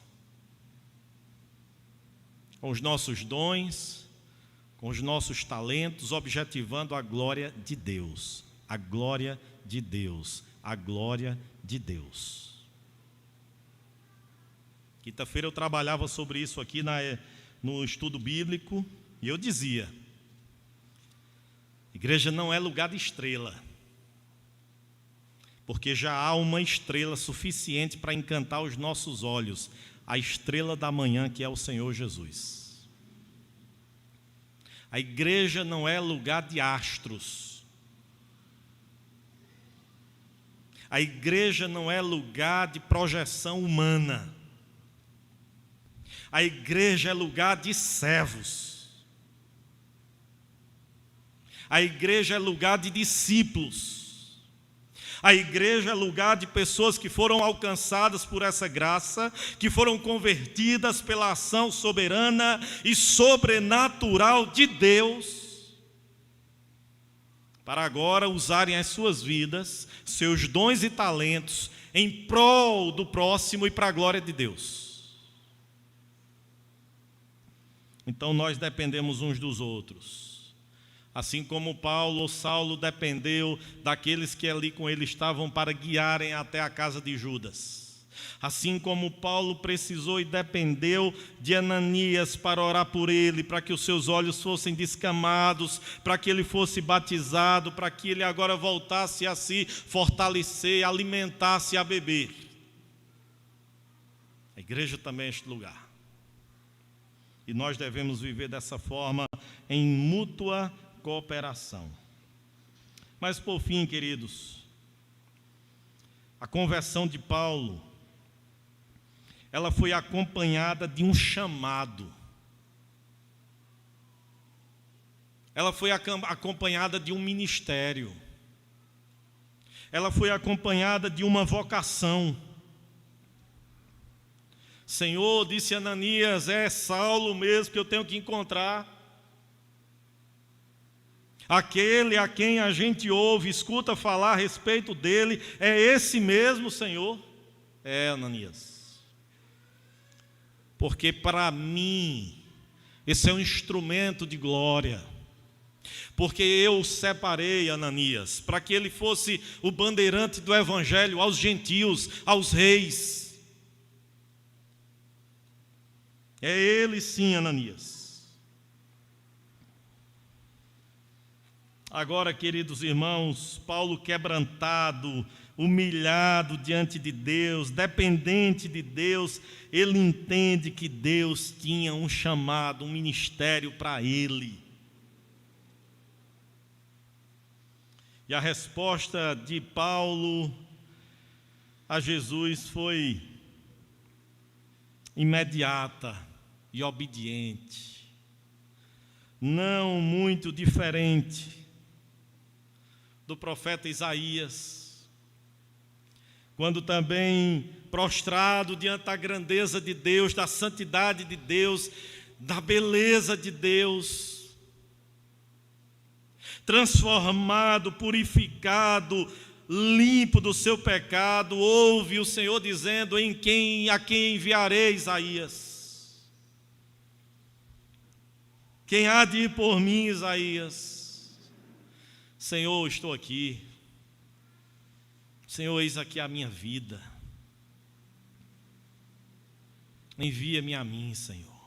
Com os nossos dons, com os nossos talentos, objetivando a glória de Deus. A glória de Deus. A glória de Deus. Quinta-feira eu trabalhava sobre isso aqui no estudo bíblico, e eu dizia: igreja não é lugar de estrela, porque já há uma estrela suficiente para encantar os nossos olhos, a estrela da manhã, que é o Senhor Jesus. A igreja não é lugar de astros. A igreja não é lugar de projeção humana. A igreja é lugar de servos. A igreja é lugar de discípulos. A igreja é lugar de pessoas que foram alcançadas por essa graça, que foram convertidas pela ação soberana e sobrenatural de Deus, para agora usarem as suas vidas, seus dons e talentos, em prol do próximo e para a glória de Deus. Então nós dependemos uns dos outros. Assim como Paulo ou Saulo dependeu daqueles que ali com ele estavam para guiarem até a casa de Judas. Assim como Paulo precisou e dependeu de Ananias para orar por ele, para que os seus olhos fossem descamados, para que ele fosse batizado, para que ele agora voltasse a se fortalecer, alimentasse a beber. A igreja também é este lugar. E nós devemos viver dessa forma, em mútua cooperação. Mas por fim, queridos, a conversão de Paulo, ela foi acompanhada de um chamado. Ela foi acompanhada de um ministério. Ela foi acompanhada de uma vocação. Senhor, disse Ananias, é Saulo mesmo que eu tenho que encontrar. Aquele a quem a gente ouve, escuta falar a respeito dele, é esse mesmo, Senhor? É, Ananias. Porque para mim, esse é um instrumento de glória. Porque eu o separei, Ananias, para que ele fosse o bandeirante do evangelho aos gentios, aos reis. É ele sim, Ananias. Agora, queridos irmãos, Paulo quebrantado, humilhado diante de Deus, dependente de Deus, ele entende que Deus tinha um chamado, um ministério para ele. E a resposta de Paulo a Jesus foi imediata e obediente, não muito diferente do profeta Isaías, quando também prostrado diante da grandeza de Deus, da santidade de Deus, da beleza de Deus, transformado, purificado, limpo do seu pecado, ouve o Senhor dizendo, a quem enviarei, Isaías? Quem há de ir por mim, Isaías? Senhor, estou aqui. Senhor, eis aqui a minha vida. Envia-me a mim, Senhor.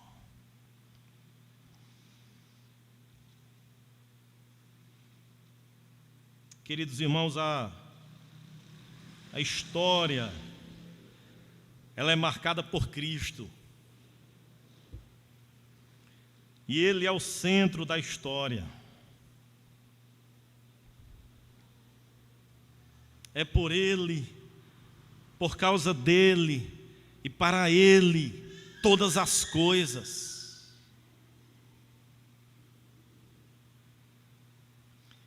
Queridos irmãos, a história, ela é marcada por Cristo. E Ele é o centro da história. É por Ele, por causa dEle e para Ele todas as coisas.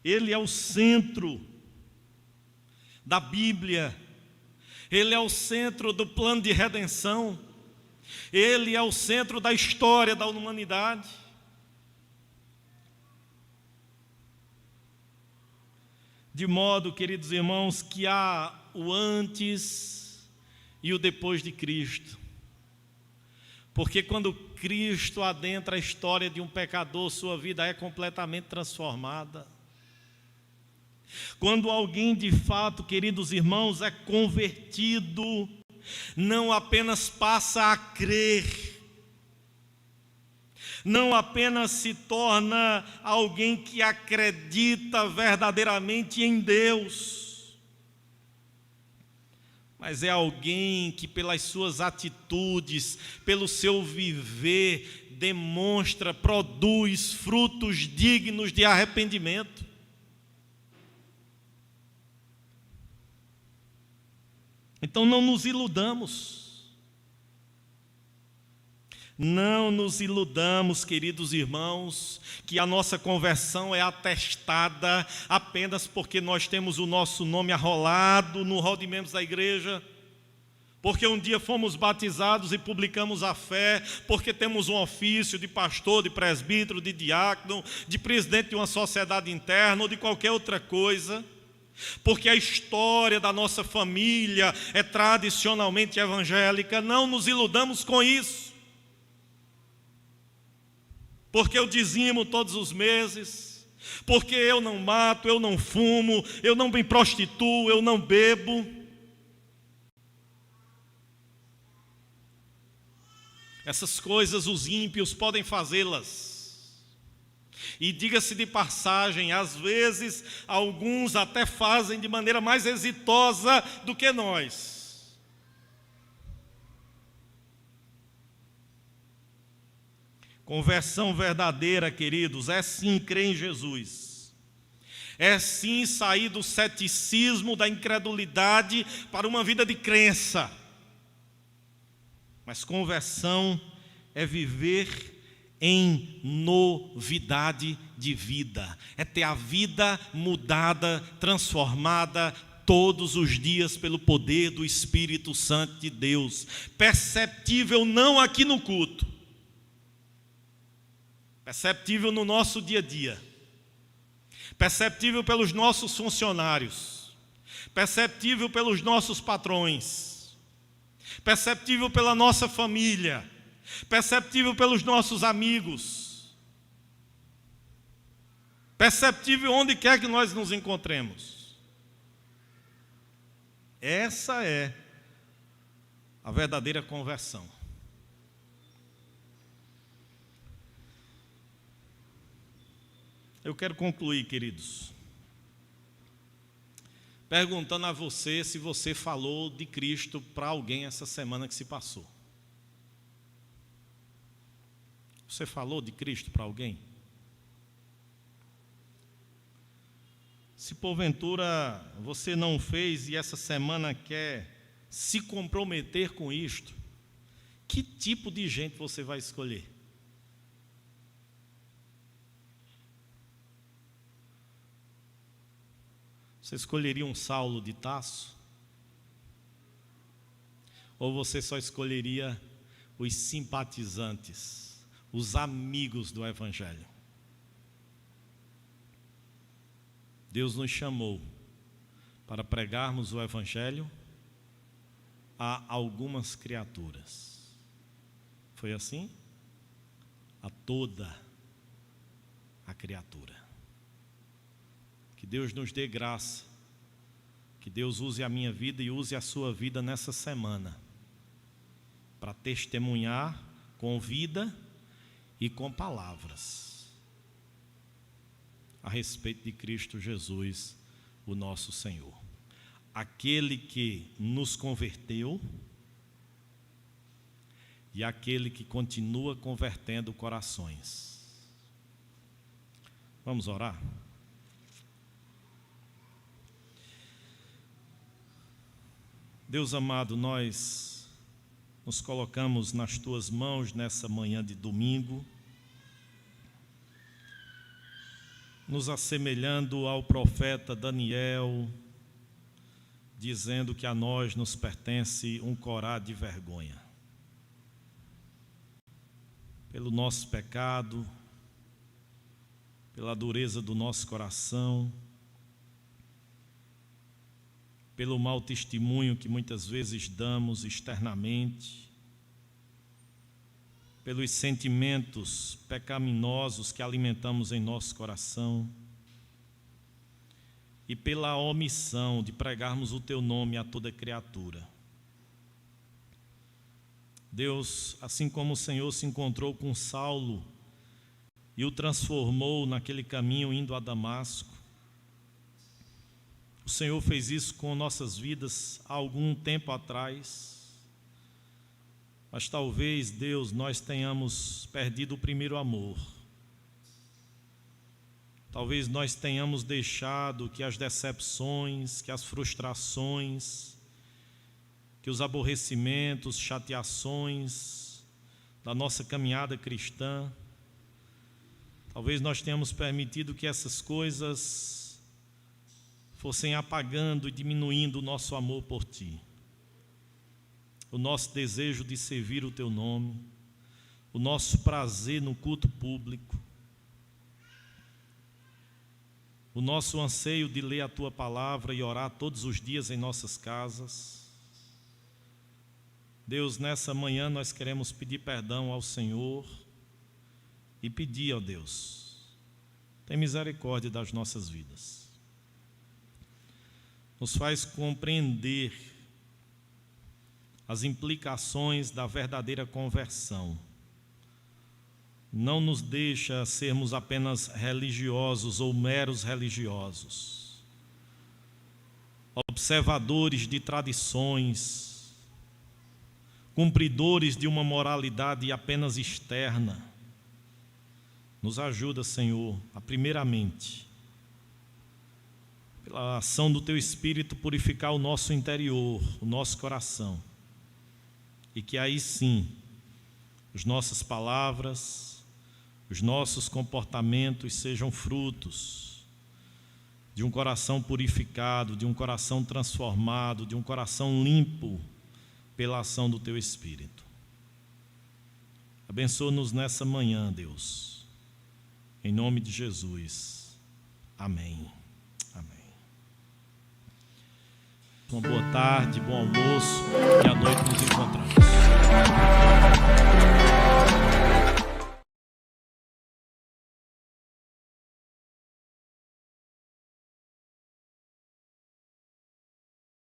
Ele é o centro da Bíblia. Ele é o centro do plano de redenção. Ele é o centro da história da humanidade. De modo, queridos irmãos, que há o antes e o depois de Cristo. Porque quando Cristo adentra a história de um pecador, sua vida é completamente transformada. Quando alguém de fato, queridos irmãos, é convertido, não apenas passa a crer, não apenas se torna alguém que acredita verdadeiramente em Deus, mas é alguém que pelas suas atitudes, pelo seu viver, demonstra, produz frutos dignos de arrependimento. Então não nos iludamos. Não nos iludamos, queridos irmãos, que a nossa conversão é atestada apenas porque nós temos o nosso nome arrolado no rol de membros da igreja, porque um dia fomos batizados e publicamos a fé, porque temos um ofício de pastor, de presbítero, de diácono, de presidente de uma sociedade interna ou de qualquer outra coisa, porque a história da nossa família é tradicionalmente evangélica. Não nos iludamos com isso. Porque eu dizimo todos os meses, porque eu não mato, eu não fumo, eu não me prostituo, eu não bebo. Essas coisas os ímpios podem fazê-las. E diga-se de passagem, às vezes alguns até fazem de maneira mais exitosa do que nós. Conversão verdadeira, queridos, é sim crer em Jesus. É sim sair do ceticismo, da incredulidade para uma vida de crença. Mas conversão é viver em novidade de vida. É ter a vida mudada, transformada todos os dias pelo poder do Espírito Santo de Deus. Perceptível não aqui no culto, perceptível no nosso dia a dia, perceptível pelos nossos funcionários, perceptível pelos nossos patrões, perceptível pela nossa família, perceptível pelos nossos amigos, perceptível onde quer que nós nos encontremos. Essa é a verdadeira conversão. Eu quero concluir, queridos, perguntando a você se você falou de Cristo para alguém essa semana que se passou. Você falou de Cristo para alguém? Se porventura você não fez e essa semana quer se comprometer com isto, que tipo de gente você vai escolher? Você escolheria um Saulo de Tarso? Ou você só escolheria os simpatizantes, os amigos do Evangelho? Deus nos chamou para pregarmos o Evangelho a algumas criaturas. Foi assim? A toda a criatura. Que Deus nos dê graça, que Deus use a minha vida e use a sua vida nessa semana, para testemunhar com vida e com palavras, a respeito de Cristo Jesus, o nosso Senhor. Aquele que nos converteu e aquele que continua convertendo corações. Vamos orar? Deus amado, nós nos colocamos nas Tuas mãos nessa manhã de domingo, nos assemelhando ao profeta Daniel, dizendo que a nós nos pertence um corá de vergonha. Pelo nosso pecado, pela dureza do nosso coração, pelo mau testemunho que muitas vezes damos externamente, pelos sentimentos pecaminosos que alimentamos em nosso coração e pela omissão de pregarmos o Teu nome a toda criatura. Deus, assim como o Senhor se encontrou com Saulo e o transformou naquele caminho indo a Damasco, o Senhor fez isso com nossas vidas há algum tempo atrás, mas talvez, Deus, nós tenhamos perdido o primeiro amor. Talvez nós tenhamos deixado que as decepções, que as frustrações, que os aborrecimentos, chateações da nossa caminhada cristã, talvez nós tenhamos permitido que essas coisas fossem apagando e diminuindo o nosso amor por Ti, o nosso desejo de servir o Teu nome, o nosso prazer no culto público, o nosso anseio de ler a Tua palavra e orar todos os dias em nossas casas. Deus, nessa manhã nós queremos pedir perdão ao Senhor e pedir, ó Deus, tem misericórdia das nossas vidas. Nos faz compreender as implicações da verdadeira conversão. Não nos deixa sermos apenas religiosos ou meros religiosos, observadores de tradições, cumpridores de uma moralidade apenas externa. Nos ajuda, Senhor, a primeiramente, pela ação do Teu Espírito, purificar o nosso interior, o nosso coração, e que aí sim, as nossas palavras, os nossos comportamentos sejam frutos de um coração purificado, de um coração transformado, de um coração limpo pela ação do Teu Espírito. Abençoa-nos nessa manhã, Deus. Em nome de Jesus. Amém. Amém. Uma boa tarde, bom almoço e à noite nos encontramos.